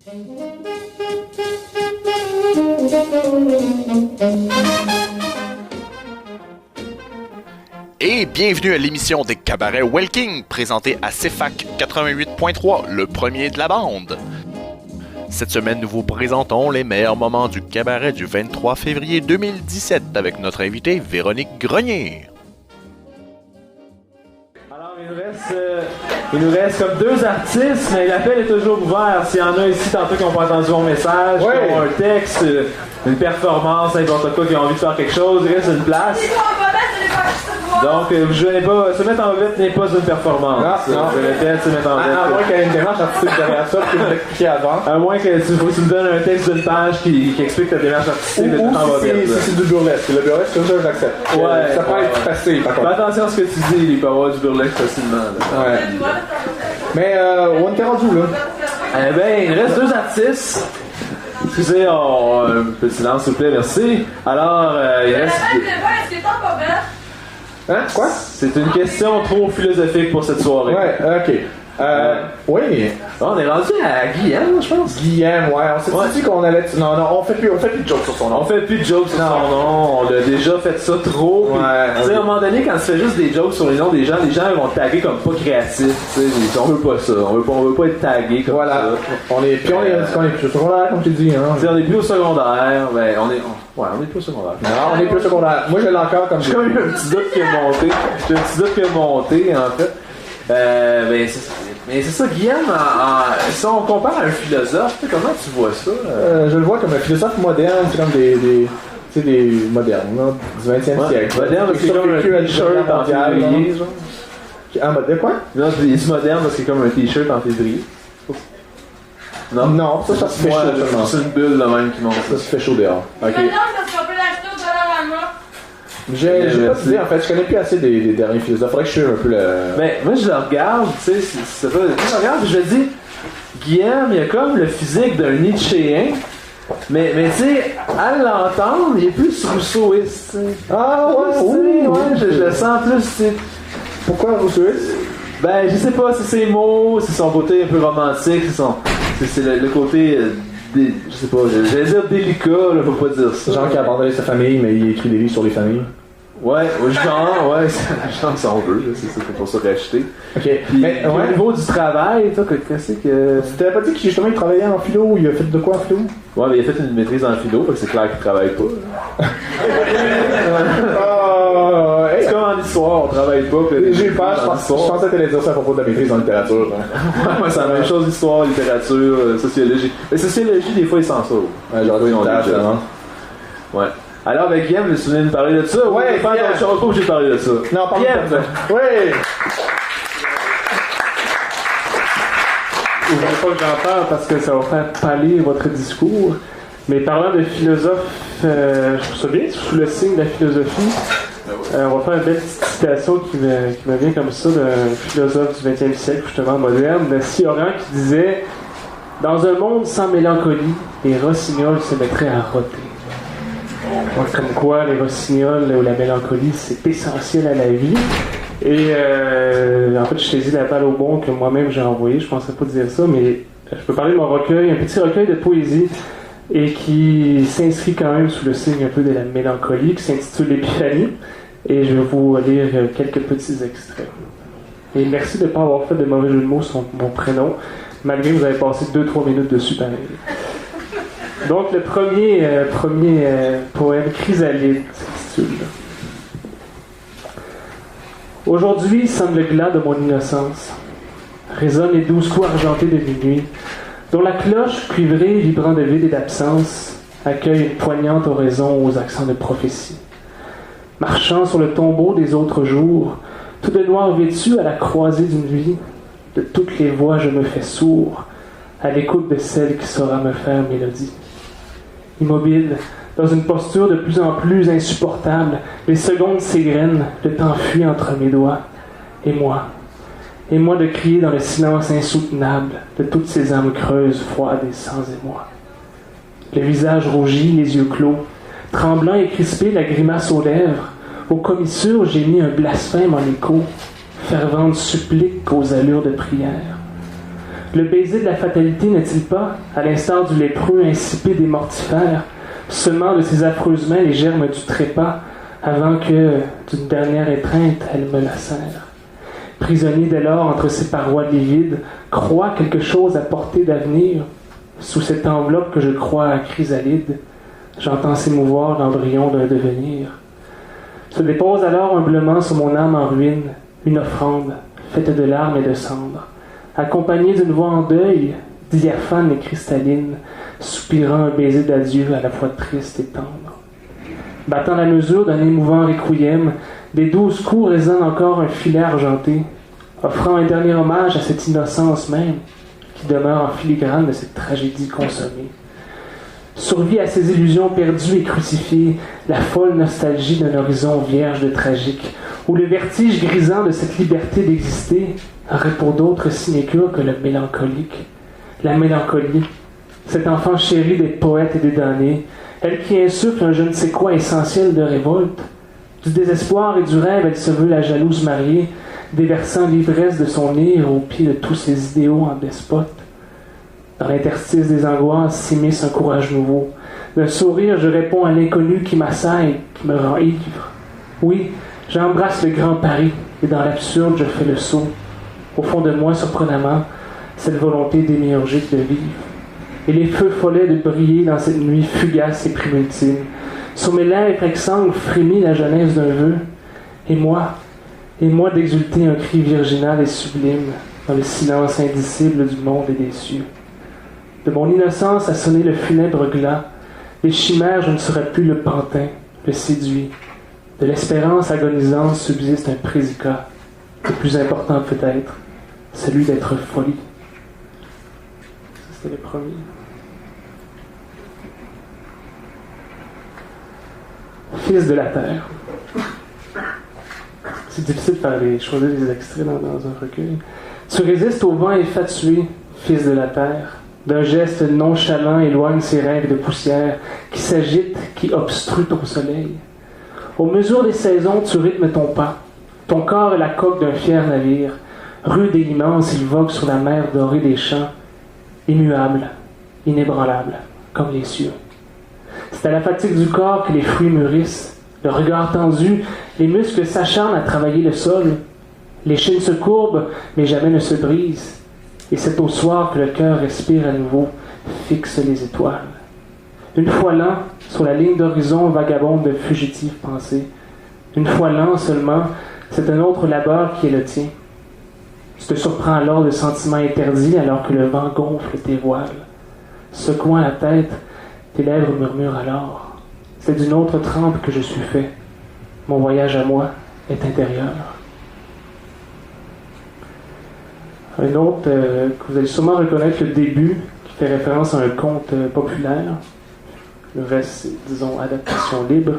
Et bienvenue à l'émission des Cabarets Welking, présentée à CFAC 88.3, le premier de la bande. Cette semaine, nous vous présentons les meilleurs moments du cabaret du 23 février 2017 avec notre invitée Véronique Grenier. Alors, il nous reste comme 2 artistes, mais l'appel est toujours ouvert. S'il y en a ici, tantôt qui n'ont pas entendu mon message, qui ont un texte, une performance, n'importe quoi, qui ont envie de faire quelque chose, il reste une place. Donc, je n'ai pas, se mettre en vedette n'est pas une performance. Non. Je répète, se mettre en vedette. À moins qu'il y ait une démarche artistique derrière ça, que tu l'expliquais avant. À moins que tu me donnes un texte d'une page qui explique ta démarche artistique. Ou si c'est du burlesque. Le burlesque, ça, j'accepte. Ouais. Ça peut être facile, par contre. Fais attention à ce que tu dis, il peut y avoir du burlesque facilement. Là. Ouais. Mais, où on était rendu, là? Eh ben, il reste 2 artistes. Excusez, un peu de silence, s'il vous plaît, merci. Alors, il reste... Hein? Quoi? C'est une question trop philosophique pour cette soirée. Ouais, ok. Oui. On est rendu à Guillaume, je pense. Guillaume, ouais. On s'est dit qu'on allait... Non, on fait plus de jokes sur son nom. On fait plus de jokes sur son nom. On a déjà fait ça trop. Ouais. Tu sais, à un moment donné, quand tu fais juste des jokes sur les noms des gens vont te taguer comme pas créatifs. Tu sais, on veut pas ça. On veut pas être tagué comme ça. On est plus au secondaire, comme tu dis. Hein. Tu sais, on est plus au secondaire. Ben, on est plus au secondaire. Non, on est plus au secondaire. Moi, je l'ai encore comme... J'ai eu un petit doute qui est monté. En fait. Mais c'est ça, Guillaume, si on compare à un philosophe, comment tu vois ça? Je le vois comme un philosophe moderne, c'est comme des modernes, là, du 20e siècle. Moderne, parce qu'il est comme un t-shirt en février, genre. Ah, de quoi? Non, il est moderne parce qu'il est comme un t-shirt en février. Non, ça se fait chaud. C'est une bulle, là, même, qui monte. Ça se fait chaud dehors. Ok. Maintenant, parce qu'on peut l'acheter au Dollarama. J'ai pas d'idée, en fait, je connais plus assez des derniers philosophes. Faudrait que je suive un peu le... Ben, moi, je le regarde, tu sais, je regarde et je me dis, Guillaume, il a comme le physique d'un Nietzschéen, mais tu sais, à l'entendre, il est plus rousseauiste, tu sais. Ah, ouais, je le sens plus, tu sais. Pourquoi rousseauiste? Ben, je sais pas, c'est ses mots, c'est son côté un peu romantique, c'est le côté... je sais pas, j'allais dire délicat, là, faut pas dire ça. Genre qui a abandonné sa famille, mais il écrit des livres sur les familles. Ouais, genre, si on veut, là, c'est pour ça racheter. Ok, puis, mais au niveau du travail, toi, qu'est-ce que... Tu t'avais pas dit qu'il justement il travaillait en philo, ou il a fait de quoi en philo? Ouais, mais il a fait une maîtrise en philo, fait que c'est clair qu'il travaille pas. C'est comme en histoire, on travaille pas. J'ai eu peur, je pensais que t'allais dire ça à propos de la maîtrise en littérature. Ouais, c'est la même chose, histoire, littérature, sociologie. Mais sociologie, des fois, ils s'en sauvent. Ouais, genre une tâche, ouais. Alors, avec Guillaume, vous souvenez de parler de ça? Ouais, je suis pas obligé de parler de ça. Non, parle de ça. Oui! Je ne veux pas que j'en parle parce que ça va faire pâlir votre discours. Mais parlant de philosophe, je trouve ça bien, sous le signe de la philosophie. On va faire une belle petite citation qui me vient comme ça d'un philosophe du 20e siècle, justement moderne, de Sioran, qui disait « Dans un monde sans mélancolie, les rossignols se mettraient à roter. » Donc, comme quoi, les rossignols ou la mélancolie, c'est essentiel à la vie. Et en fait, je saisis la balle au bon que moi-même j'ai envoyé. Je ne pensais pas dire ça, mais je peux parler de mon recueil, un petit recueil de poésie, et qui s'inscrit quand même sous le signe un peu de la mélancolie, qui s'intitule L'Épiphanie. Et je vais vous lire quelques petits extraits. Et merci de ne pas avoir fait de mauvais jeu de mots sur mon prénom, malgré que vous avez passé 2-3 minutes dessus pareil. Donc, le premier poème, Chrysalide, s'intitule. Aujourd'hui sonne le glas de mon innocence. Résonnent les 12 coups argentés de minuit, dont la cloche, cuivrée, vibrant de vide et d'absence, accueille une poignante oraison aux accents de prophétie. Marchant sur le tombeau des autres jours, tout de noir vêtu à la croisée d'une vie, de toutes les voix je me fais sourd, à l'écoute de celle qui saura me faire mélodie. Immobile, dans une posture de plus en plus insupportable, les secondes s'égrènent, le temps fuit entre mes doigts. Et moi de crier dans le silence insoutenable de toutes ces âmes creuses, froides et sans émoi. Le visage rougi, les yeux clos, tremblant et crispé, la grimace aux lèvres, aux commissures j'ai mis un blasphème en écho, fervente supplique aux allures de prière. Le baiser de la fatalité n'est-il pas, à l'instar du lépreux insipide et mortifère, semant de ses affreuses mains les germes du trépas, avant que, d'une dernière étreinte, elle me lacère. Prisonnier dès lors entre ses parois livides, croit quelque chose à portée d'avenir. Sous cette enveloppe que je crois chrysalide, j'entends s'émouvoir l'embryon d'un devenir. Se dépose alors humblement sur mon âme en ruine une offrande, faite de larmes et de cendres, accompagnée d'une voix en deuil, diaphane et cristalline, soupirant un baiser d'adieu à la fois triste et tendre. Battant la mesure d'un émouvant requiem, des 12 coups résonnent encore un filet argenté, offrant un dernier hommage à cette innocence même qui demeure en filigrane de cette tragédie consommée. Survit à ces illusions perdues et crucifiées la folle nostalgie d'un horizon vierge de tragique, où le vertige grisant de cette liberté d'exister aurait pour d'autres sinécures que le mélancolique. La mélancolie, cet enfant chéri des poètes et des damnés, elle qui insuffle un je ne sais quoi essentiel de révolte. Du désespoir et du rêve, elle se veut la jalouse mariée, déversant l'ivresse de son nez au pied de tous ses idéaux en despote. Dans l'interstice des angoisses s'immisce un courage nouveau. D'un sourire, je réponds à l'inconnu qui m'assaille, qui me rend ivre. Oui, j'embrasse le grand Paris, et dans l'absurde, je fais le saut. Au fond de moi, surprenamment, cette volonté démiurgique de vivre. Et les feux follets de briller dans cette nuit fugace et primultime. Sur mes lèvres exsangues frémit la jeunesse d'un vœu. Et moi d'exulter un cri virginal et sublime dans le silence indicible du monde et des cieux. De mon innocence a sonné le funèbre glas. Des chimères, je ne serai plus le pantin, le séduit. De l'espérance agonisante subsiste un prédicat, le plus important peut-être, celui d'être folie. Ça, c'était le premier. Fils de la terre. C'est difficile de choisir des extraits dans un recueil. Tu résistes au vent infatué, fils de la terre. D'un geste nonchalant éloigne ces rêves de poussière qui s'agitent, qui obstruent ton soleil. Aux mesures des saisons, tu rythmes ton pas. Ton corps est la coque d'un fier navire. Rude et immense, il vogue sur la mer dorée des champs. Immuable, inébranlable, comme les cieux. C'est à la fatigue du corps que les fruits mûrissent. Le regard tendu, les muscles s'acharnent à travailler le sol. Les chaînes se courbent, mais jamais ne se brisent. Et c'est au soir que le cœur respire à nouveau, fixe les étoiles. Une fois lent, sur la ligne d'horizon vagabonde de fugitives pensées. Une fois lent seulement, c'est un autre labeur qui est le tien. Tu te surprends alors de sentiments interdits alors que le vent gonfle tes voiles. Secouant la tête, tes lèvres murmurent alors. C'est d'une autre trempe que je suis fait. Mon voyage à moi est intérieur. Un autre que vous allez sûrement reconnaître le début, qui fait référence à un conte populaire. Le reste, c'est, disons, adaptation libre.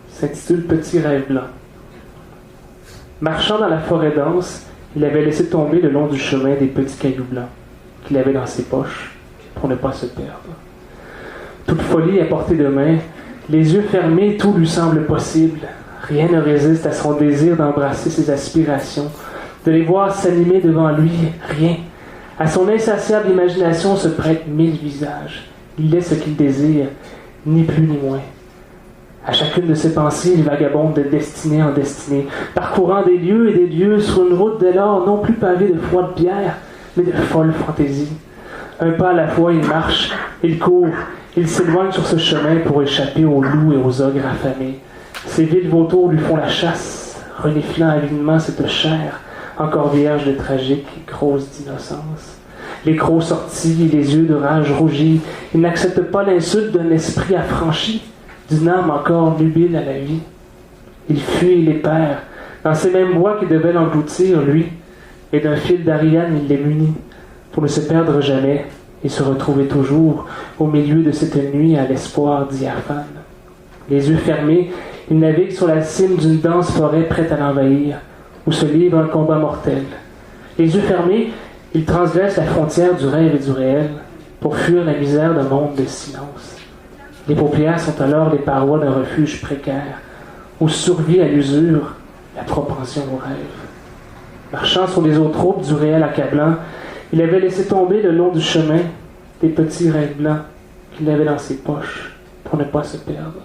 S'intitule Petit rêve blanc. Marchant dans la forêt dense, il avait laissé tomber le long du chemin des petits cailloux blancs qu'il avait dans ses poches pour ne pas se perdre. Toute folie à portée de main, les yeux fermés, tout lui semble possible. Rien ne résiste à son désir d'embrasser ses aspirations, de les voir s'animer devant lui, rien. À son insatiable imagination se prêtent 1000 visages. Il est ce qu'il désire, ni plus ni moins. À chacune de ses pensées, il vagabonde de destinée en destinée, parcourant des lieux et des lieux sur une route dès lors non plus pavée de froides pierres, mais de folles fantaisies. Un pas à la fois, il marche, il court, il s'éloigne sur ce chemin pour échapper aux loups et aux ogres affamés. Ces villes vautours lui font la chasse, reniflant avidement cette chair, encore vierge de tragique et grosse d'innocence. Les crocs sortis, les yeux de rage rougis, il n'accepte pas l'insulte d'un esprit affranchi, d'une âme encore nubile à la vie. Il fuit les perd, dans ces mêmes bois qui devaient l'engloutir, lui, et d'un fil d'Ariane il les munit, pour ne se perdre jamais et se retrouver toujours au milieu de cette nuit à l'espoir diaphane. Les yeux fermés, il navigue sur la cime d'une dense forêt prête à l'envahir, où se livre un combat mortel. Les yeux fermés, il transgresse la frontière du rêve et du réel pour fuir la misère d'un monde de silence. Les paupières sont alors les parois d'un refuge précaire, où survit à l'usure la propension au rêve. Marchant sur les eaux troupes du réel accablant, Il avait laissé tomber le long du chemin des petits rêves blancs qu'il avait dans ses poches pour ne pas se perdre.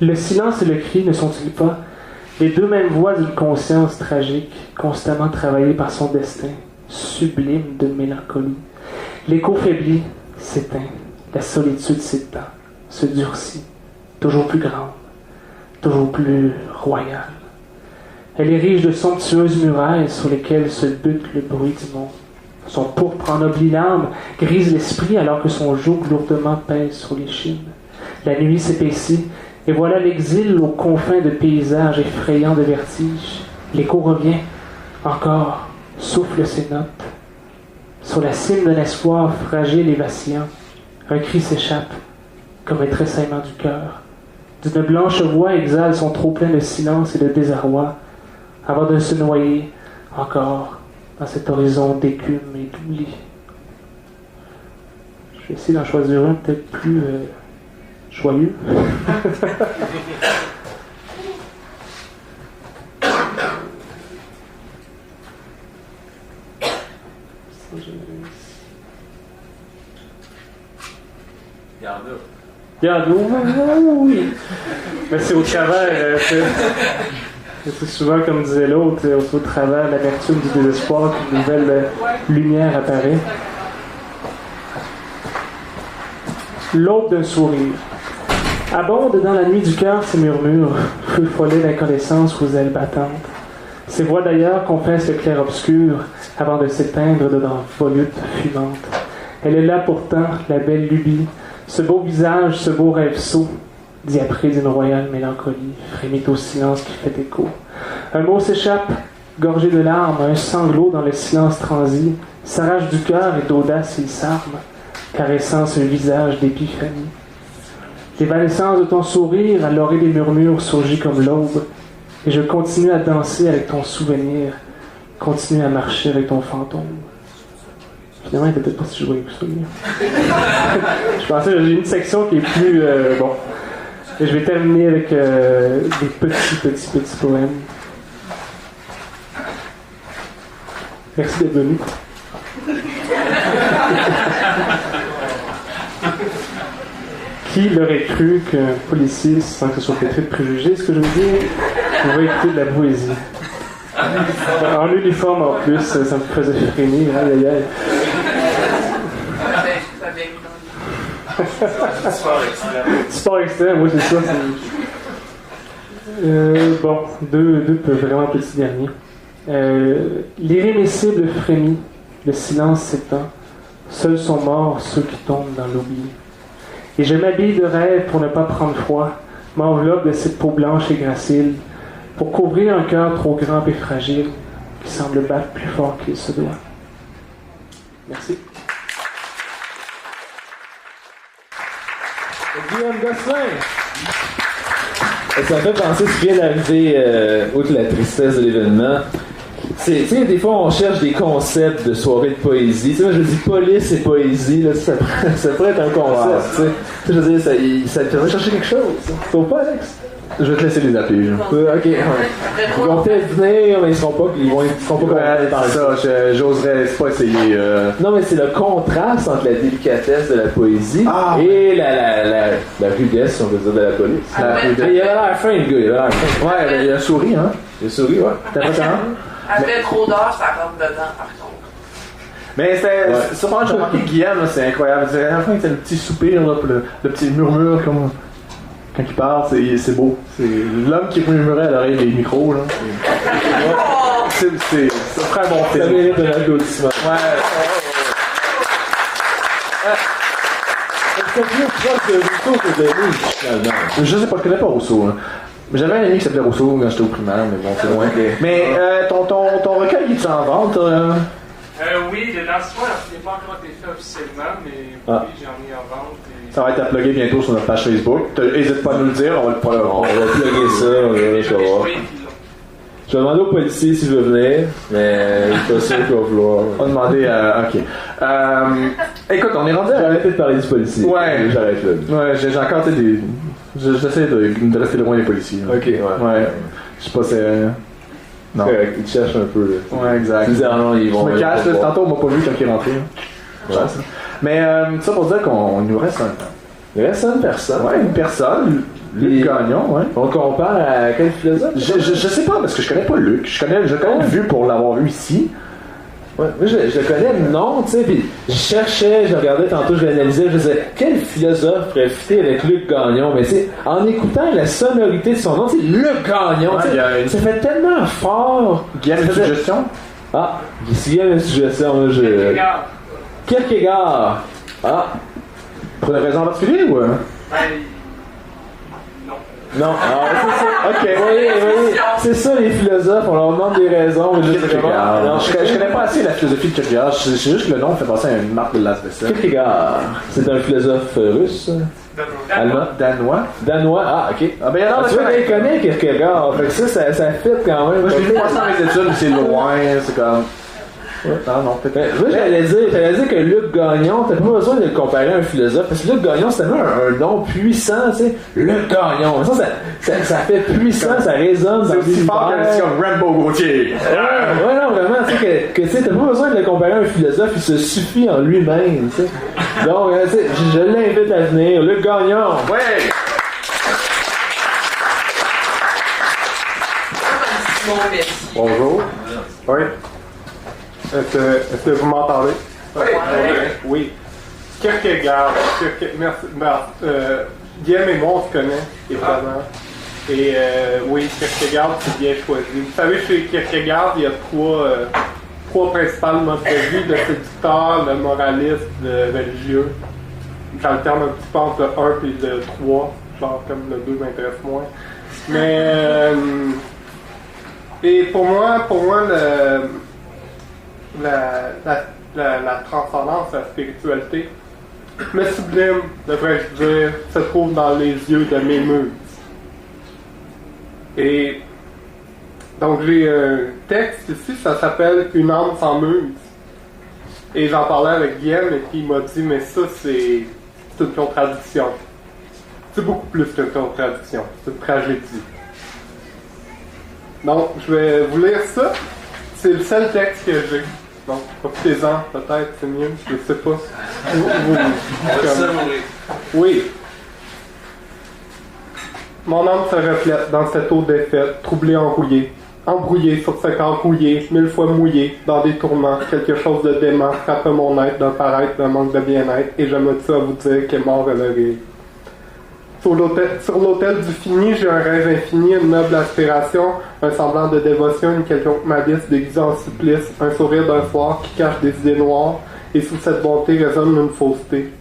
Le silence et le cri ne sont-ils pas les deux mêmes voix d'une conscience tragique, constamment travaillée par son destin, sublime de mélancolie? L'écho faiblit, s'éteint, la solitude s'étend, se durcit, toujours plus grande, toujours plus royale. Elle érige de somptueuses murailles sur lesquelles se bute le bruit du monde. Son pourpre ennoblit l'âme, grise l'esprit alors que son joug lourdement pèse sur les chines. La nuit s'épaissit, et voilà l'exil aux confins de paysages effrayants de vertige. L'écho revient, encore, souffle ses notes. Sur la cime d'un espoir fragile et vacillant, un cri s'échappe, comme un tressaillement du cœur. D'une blanche voix exhale son trop-plein de silence et de désarroi, avant de se noyer, encore, dans cet horizon d'écume et d'oubli. Je vais essayer d'en choisir un peut-être plus joyeux. Oui. Mais c'est au travers. C'est souvent, comme disait l'autre, au travers l'amertume du désespoir qu'une nouvelle lumière apparaît. L'aube d'un sourire. Abondent dans la nuit du cœur ces murmures, feu follet d'incandescence aux ailes battantes. Ces voix d'ailleurs confessent le clair-obscur avant de s'éteindre dedans volutes fumantes. Elle est là pourtant, la belle lubie, ce beau visage, ce beau rêve sot, diapré d'une royale mélancolie, frémit au silence qui fait écho. Un mot s'échappe, gorgé de larmes, un sanglot dans le silence transi, s'arrache du cœur et d'audace il s'arme, caressant ce visage d'épiphanie. L'évanescence de ton sourire, à l'orée des murmures, surgit comme l'aube, et je continue à danser avec ton souvenir, continue à marcher avec ton fantôme. Finalement, il était peut-être pas si joyeux que ça. Je pensais que j'ai une section qui est plus... bon. Et je vais terminer avec des petits poèmes. Merci d'être venu. Qui l'aurait cru qu'un policier, sans que ce soit pétri de préjugés, ce que je veux dire, pourrait écouter de la poésie. En uniforme en plus, ça me faisait frémir. Aïe aïe aïe. Sport extrême, oui, c'est ça. Bon, deux vraiment petits derniers. L'irrémissible frémit, le silence s'étend, seuls sont morts ceux qui tombent dans l'oubli. Et je m'habille de rêve pour ne pas prendre froid, m'enveloppe de cette peau blanche et gracile, pour couvrir un cœur trop grand et fragile, qui semble battre plus fort qu'il se doit. Merci. Guillaume Gosselin. Ça me fait penser ce qui vient d'arriver, outre la tristesse de l'événement. Tu sais, des fois, on cherche des concepts de soirée de poésie. Tu sais, moi, je dis police et poésie, là, ça pourrait être un concept. Tu sais, je veux dire, ça te fait chercher quelque chose. Tu trouves pas, Alex? Je vais te laisser les appeler. Ok, ouais. Ils vont peut-être venir, mais ils seront pas dans ça. J'oserais pas essayer. Non, mais c'est le contraste entre la délicatesse de la poésie et la rudesse, si on peut dire, de la police. Il avait l'air fin, le gars. Il avait l'air fin. Ouais, il a souri, hein. Il a souri, ouais. T'as pas ça? Après trop d'heures, ça rentre dedans, par contre. Mais c'était sûrement, j'ai remarqué Guillaume, là, c'est incroyable. À la fin, c'était le petit soupir, là, le petit murmure, comme quand il parle, c'est beau. C'est l'homme qui murmurait à l'oreille des micros, là. C'est très bon film. Ça mérite de l'applaudissement. Ouais. C'est plus proche de Rousseau que de lui, finalement. Je connais pas Rousseau, hein. J'avais un ami qui s'appelait Rousseau quand j'étais au primaire, mais bon, c'est loin. Mais ton recueil, il est en vente? Oui, le lancement n'a pas encore été fait officiellement, mais oui, j'en ai en vente. Et... Ça va être uploadé bientôt sur notre page Facebook. N'hésite pas à nous le dire, on va plugger ça, je vais voir. Je vais demander au policier s'il veut venir, mais je suis pas sûr qu'il va vouloir. On va demander à... Ok. Écoute, on est rendu à... J'ai arrêté de parler du policier. Ouais. J'arrête là. Ouais, j'ai encore des J'essaie de rester loin des policiers. Ok, ouais. Ouais. Je sais pas, c'est. Non. Correct, ils te cherchent un peu. Là. Ouais, exact. Tu dis, ah non, ils vont. Je me cache, là, voir. tantôt on m'a pas vu quand il est rentré. Ouais. Mais ça pour dire qu'on nous reste un temps. Il reste une personne. Ouais, une personne, Luc Gagnon, ouais. On compare à quel philosophe? Je sais pas, parce que je connais pas Luc. Je connais vu pour l'avoir vu ici. Ouais, moi, je le connais le nom, tu sais, puis je cherchais, je regardais tantôt, je l'analysais, je disais, quel philosophe pourrait fitter avec Luc Gagnon? Mais tu sais, en écoutant la sonorité de son nom, tu sais, Luc Gagnon, Ouais, tu sais, ça fait tellement fort. Guillaume, une suggestion? Ah, s'il y a une suggestion, là, je... Kierkegaard. Ah, Pour une raison particulière ou? non, ah, c'est ça. Ok, oui, c'est ça les philosophes, on leur demande des raisons, mais juste Kierkegaard. non, Je connais pas assez la philosophie de Kierkegaard. C'est juste que le nom fait penser à une marque de l'asbestos. Kierkegaard, c'est un philosophe russe, allemand, danois, ah, ok. Ah ben alors, Tu vois, il connaît Kierkegaard, fait que ça fit quand même. Moi, je l'ai vu passer dans les études, mais c'est loin, c'est comme. Ouais, non, peut-être. Moi, j'allais dire que Luc Gagnon, t'as pas besoin de le comparer à un philosophe, parce que Luc Gagnon, c'est tellement un nom puissant, tu sais. Luc Gagnon, ça fait puissant, ça résonne dans C'est aussi fort l'univers. que comme Rambo Gauthier. Ouais, non, vraiment, tu sais, que tu sais, t'as pas besoin de le comparer à un philosophe, il se suffit en lui-même, tu sais. Donc, tu sais, je l'invite à venir. Luc Gagnon! Ouais! Bonjour. Oui. Est-ce que vous m'entendez? Oui. Kierkegaard. Merci. Guillaume et moi, on se connaît, évidemment. Et oui, Kierkegaard, c'est bien choisi. Vous savez, chez Kierkegaard, il y a trois principales modes de vie, le séducteur, le moraliste, le religieux. J'alterne un petit peu entre le 1 et le 3, genre comme le 2 m'intéresse moins. Mais et pour moi la transcendance, la spiritualité, le sublime, devrais-je dire, se trouve dans les yeux de mes muses. Et donc j'ai un texte ici, ça s'appelle « Une âme sans muse ». Et j'en parlais avec Guillaume, et puis il m'a dit « Mais ça, c'est une contradiction. C'est beaucoup plus qu'une contradiction, c'est une tragédie. » Donc, je vais vous lire ça. C'est le seul texte que j'ai. Donc, profitez-en, peut-être, c'est mieux, je sais pas. Oui. Mon âme se reflète dans cette eau défaite, troublée, embrouillée sur ce corps rouillé, 1000 fois mouillé, dans des tourments. Quelque chose de dément frappe mon être d'un paraître, d'un manque de bien-être, et je me tue à vous dire qu'est mort le rire. Sur l'autel du fini, j'ai un rêve infini, une noble aspiration, un semblant de dévotion, une quelconque malice déguisée en supplice, un sourire d'un soir qui cache des idées noires, et sous cette bonté résonne une fausseté.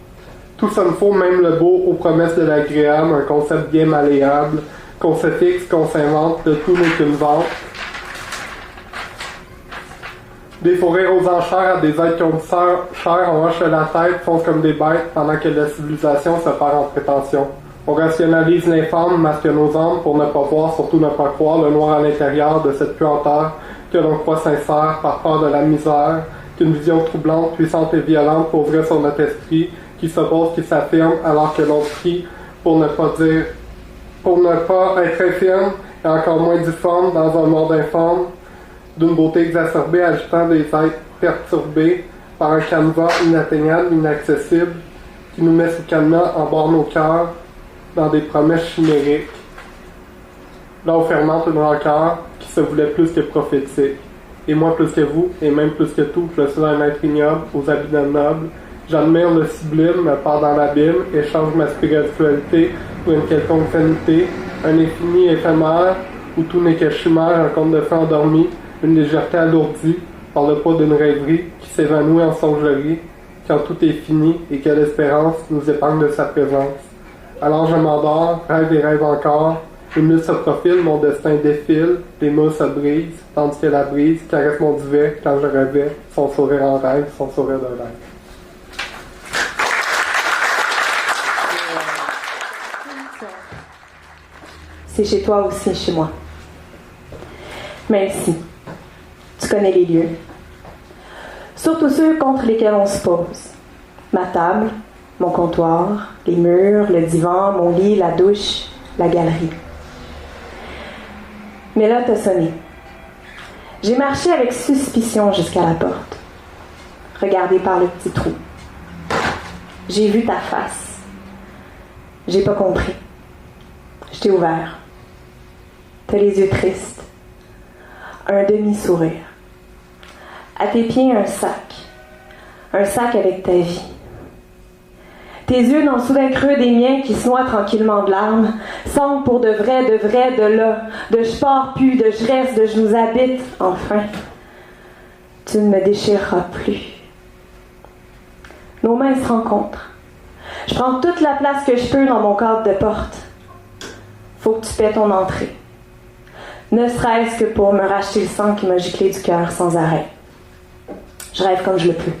Tout sonne faux, même le beau, aux promesses de l'agréable, un concept bien malléable, qu'on se fixe, qu'on s'invente, de tout n'est qu'une vente. Des forêts aux enchères à des êtres qui ont du chair, on hoche la tête, foncent comme des bêtes, pendant que la civilisation se perd en prétention. On rationalise l'infâme, masque nos âmes pour ne pas voir, surtout ne pas croire le noir à l'intérieur de cette puanteur que l'on croit sincère par peur de la misère, qu'une vision troublante, puissante et violente poserait sur notre esprit, qui s'oppose, qui s'affirme, alors que l'on prie pour ne pas être infirme et encore moins difforme dans un monde infâme, d'une beauté exacerbée agitant des êtres perturbés par un canevas inatteignable, inaccessible, qui nous met sous cadenas en bord nos cœurs, dans des promesses chimériques, là où fermente une rancœur qui se voulait plus que prophétique. Et moi plus que vous, et même plus que tout, je suis un être ignoble, aux habits d'un noble. J'admire le sublime, me pars dans l'abîme, échange ma spiritualité pour une quelconque vanité, un infini éphémère, où tout n'est que chimère, un conte de fées endormi, une légèreté alourdie, par le poids d'une rêverie qui s'évanouit en songerie, quand tout est fini et que l'espérance nous épargne de sa présence. Alors je m'endors, rêve et rêve encore, une mule se profile, mon destin défile, les murs se brisent, tandis que la brise caresse mon duvet quand je rêvais, son sourire en rêve, son sourire de rêve. C'est chez toi aussi, chez moi. Même si tu connais les lieux. Surtout ceux contre lesquels on se pose. Ma table, mon comptoir, les murs, le divan, mon lit, la douche. la galerie. Mais là, t'as sonné. J'ai marché avec suspicion jusqu'à la porte, regardé par le petit trou. J'ai vu ta face. J'ai pas compris. Je t'ai ouvert. T'as les yeux tristes. Un demi-sourire. À tes pieds, un sac. Un sac avec ta vie. Tes yeux dans le soudain creux des miens qui se noient tranquillement de larmes semblent pour de vrai, de là, de je pars plus, de je reste, de je nous habite, enfin. Tu ne me déchireras plus. Nos mains se rencontrent. Je prends toute la place que je peux dans mon cadre de porte. Faut que tu paies ton entrée. Ne serait-ce que pour me racheter le sang qui m'a giclé du cœur sans arrêt. Je rêve comme je le peux.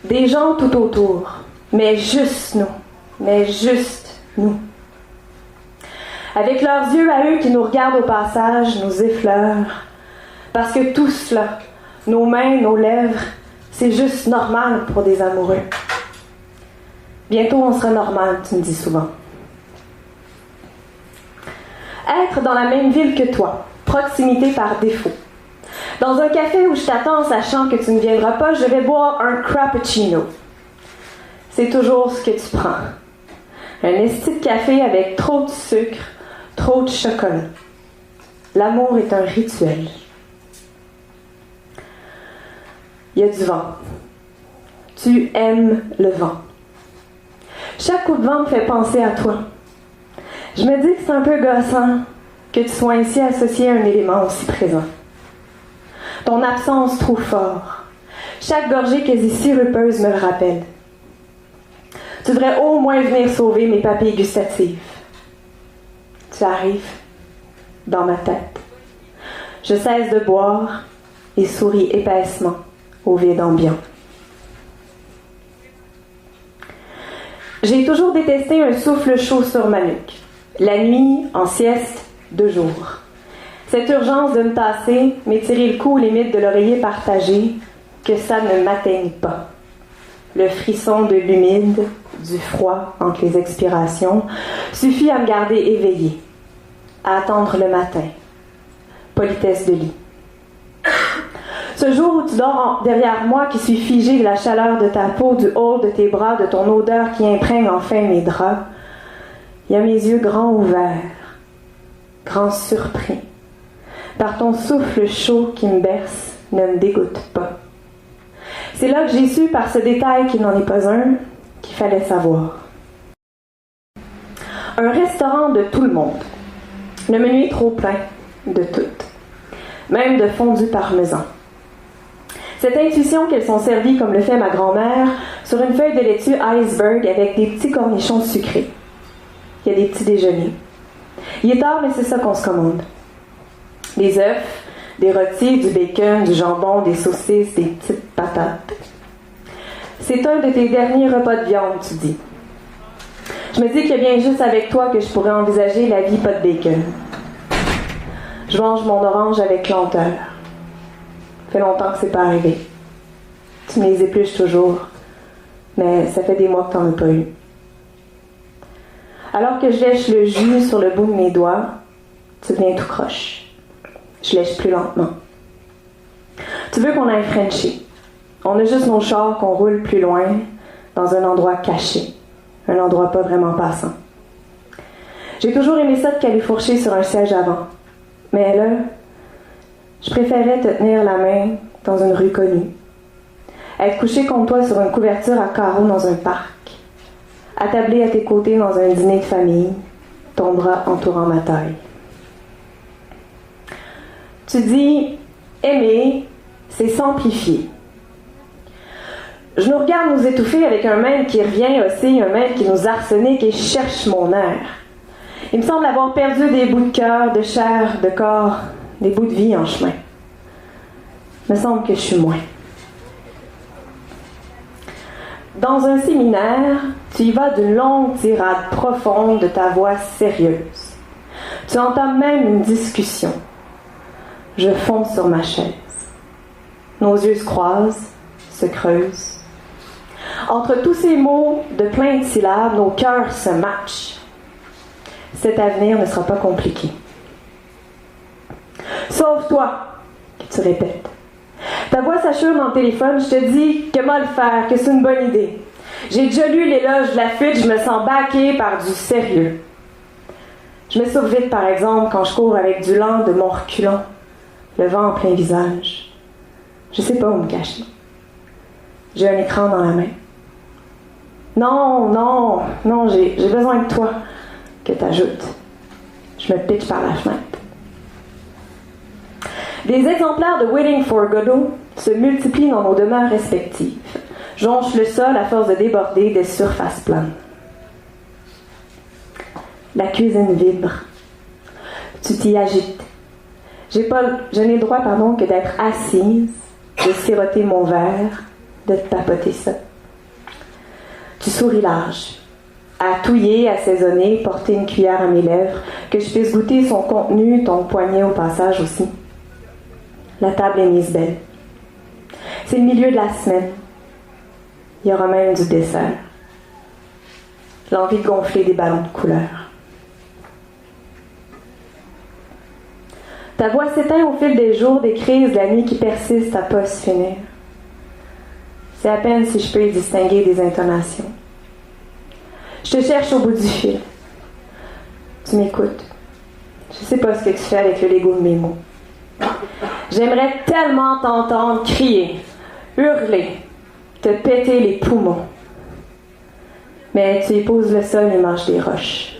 Des gens tout autour, mais juste nous. Avec leurs yeux à eux qui nous regardent au passage, nous effleurent. Parce que tout cela, nos mains, nos lèvres, c'est juste normal pour des amoureux. Bientôt on sera normal, tu me dis souvent. Être dans la même ville que toi, proximité par défaut. Dans un café où je t'attends en sachant que tu ne viendras pas, je vais boire un crappuccino. C'est toujours ce que tu prends. Un esti de café avec trop de sucre, trop de chocolat. L'amour est un rituel. Il y a du vent. Tu aimes le vent. Chaque coup de vent me fait penser à toi. Je me dis que c'est un peu gossant que tu sois ainsi associé à un élément aussi présent. Ton absence trop fort. Chaque gorgée quasi sirupeuse me le rappelle. Tu devrais au moins venir sauver mes papilles gustatives. Tu arrives dans ma tête. Je cesse de boire et souris épaissement au vide ambiant. J'ai toujours détesté un souffle chaud sur ma nuque. La nuit, en sieste, de jour. Cette urgence de me tasser, m'étirer le cou aux limites de l'oreiller partagé, que ça ne m'atteigne pas. Le frisson de l'humide, du froid entre les expirations, suffit à me garder éveillée, à attendre le matin. Politesse de lit. Ce jour où tu dors derrière moi, qui suis figée de la chaleur de ta peau, du haut de tes bras, de ton odeur qui imprègne enfin mes draps, il y a mes yeux grands ouverts, grands surpris, par ton souffle chaud qui me berce, ne me dégoûte pas. C'est là que j'ai su, par ce détail qui n'en est pas un, qu'il fallait savoir. Un restaurant de tout le monde. Le menu est trop plein de tout, même de fondu parmesan. Cette intuition qu'elles sont servies, comme le fait ma grand-mère, sur une feuille de laitue iceberg avec des petits cornichons sucrés. Il y a des petits déjeuners. Il est tard, mais c'est ça qu'on se commande. Des œufs, des rôtis, du bacon, du jambon, des saucisses, des petites patates. C'est un de tes derniers repas de viande, tu dis. Je me dis que bien juste avec toi que je pourrais envisager la vie pas de bacon. Je mange mon orange avec lenteur. Ça fait longtemps que c'est pas arrivé. Tu me les épluches toujours, mais ça fait des mois que t'en as pas eu. Alors que je lèche le jus sur le bout de mes doigts, tu deviens tout croche. Je lèche plus lentement. Tu veux qu'on aille frencher. On a juste nos chars qu'on roule plus loin, dans un endroit caché. Un endroit pas vraiment passant. J'ai toujours aimé ça de califourcher sur un siège avant. Mais là, je préférais te tenir la main dans une rue connue. Être couché contre toi sur une couverture à carreaux dans un parc. Attablé à tes côtés dans un dîner de famille, ton bras entourant ma taille. Tu dis, aimer, c'est s'amplifier. Je nous regarde nous étouffer avec un maître qui revient aussi, un maître qui nous arsenique et cherche mon air. Il me semble avoir perdu des bouts de cœur, de chair, de corps, des bouts de vie en chemin. Il me semble que je suis moins. Dans un séminaire, tu y vas d'une longue tirade profonde de ta voix sérieuse. Tu entames même une discussion. Je fonds sur ma chaise. Nos yeux se croisent, se creusent. Entre tous ces mots de plein de syllabes, nos cœurs se matchent. Cet avenir ne sera pas compliqué. Sauve-toi, que tu répètes. Ta voix s'assure dans le téléphone, je te dis que mal faire, que c'est une bonne idée. J'ai déjà lu l'éloge de la fuite, je me sens baquée par du sérieux. Je me sauve vite, par exemple, quand je cours avec du lent de mon reculon, le vent en plein visage. Je sais pas où me cacher. J'ai un écran dans la main. Non, j'ai besoin de toi, que t'ajoutes. Je me pitche par la fenêtre. Des exemplaires de Waiting for Godot se multiplient dans nos demeures respectives, jonchent le sol à force de déborder des surfaces planes. La cuisine vibre. Tu t'y agites. Je n'ai le droit, que d'être assise, de siroter mon verre, de te papoter ça. Tu souris large, à touiller, assaisonner, porter une cuillère à mes lèvres, que je puisse goûter son contenu, ton poignet au passage aussi. La table est mise belle. C'est le milieu de la semaine. Il y aura même du dessert. L'envie de gonfler des ballons de couleur. Ta voix s'éteint au fil des jours, des crises de la nuit qui persistent à pas se finir. C'est à peine si je peux y distinguer des intonations. Je te cherche au bout du fil. Tu m'écoutes. Je sais pas ce que tu fais avec le Lego de mes mots. J'aimerais tellement t'entendre crier, hurler, te péter les poumons. Mais tu épouses le sol et manges des roches.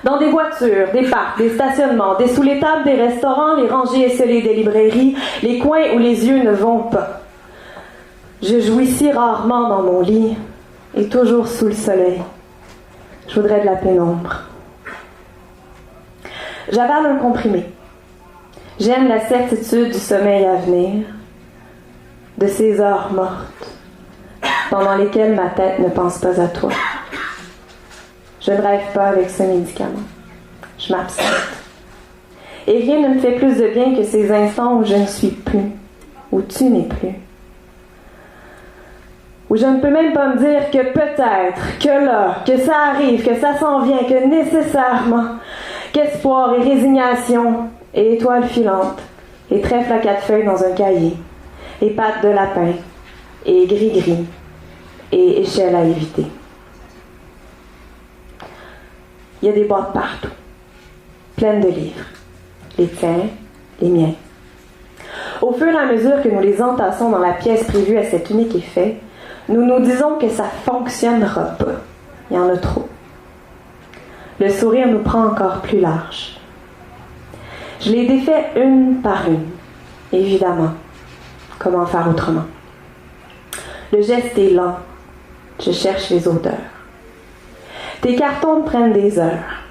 Dans des voitures, des parcs, des stationnements, des sous les tables des restaurants, les rangées esselées des librairies, les coins où les yeux ne vont pas. Je jouis si rarement dans mon lit et toujours sous le soleil. Je voudrais de la pénombre. J'avale un comprimé. J'aime la certitude du sommeil à venir, de ces heures mortes, pendant lesquelles ma tête ne pense pas à toi. Je ne rêve pas avec ce médicament. Je m'absente. Et rien ne me fait plus de bien que ces instants où je ne suis plus, où tu n'es plus. Où je ne peux même pas me dire que peut-être, que là, que ça arrive, que ça s'en vient, que nécessairement, qu'espoir et résignation, et étoiles filantes, et trèfle à 4 feuilles dans un cahier, et pattes de lapin, et gris-gris, et échelle à éviter. Il y a des boîtes partout, pleines de livres, les tiens, les miens. Au fur et à mesure que nous les entassons dans la pièce prévue à cet unique effet, nous nous disons que ça fonctionnera pas. Il y en a trop. Le sourire nous prend encore plus large. Je les défais une par une, évidemment. Comment faire autrement? Le geste est lent. Je cherche les odeurs. Tes cartons me prennent des heures.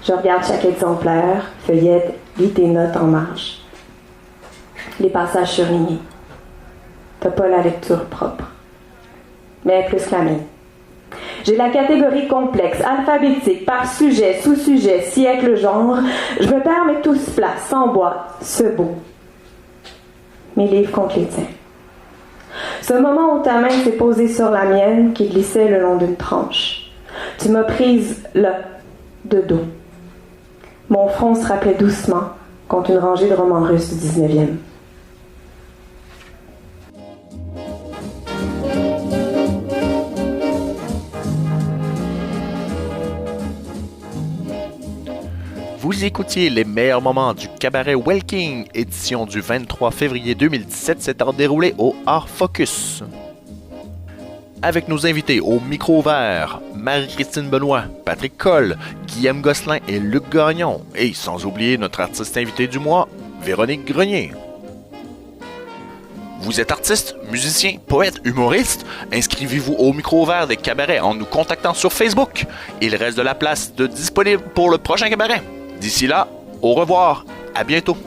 Je regarde chaque exemplaire, feuillette, lis tes notes en marge. Les passages surlignés. T'as pas la lecture propre. Mais plus que la mienne. J'ai la catégorie complexe, alphabétique, par sujet, sous-sujet, siècle, genre. Je me perds, mais tout se place, sans boîte, ce beau. Mes livres contre les tiens. Ce moment où ta main s'est posée sur la mienne, qui glissait le long d'une tranche. Tu m'as prise là, de dos. Mon front se rappelait doucement contre une rangée de romans russes du 19e. Vous écoutiez les meilleurs moments du cabaret Welking, édition du 23 février 2017, s'étant déroulé au Art Focus. Avec nos invités au micro vert, Marie-Christine Benoît, Patrick Coll, Guillaume Gosselin et Luc Gagnon, et sans oublier notre artiste invité du mois, Véronique Grenier. Vous êtes artiste, musicien, poète, humoriste? Inscrivez-vous au micro vert des cabarets en nous contactant sur Facebook. Il reste de la place disponible pour le prochain cabaret. D'ici là, au revoir, à bientôt.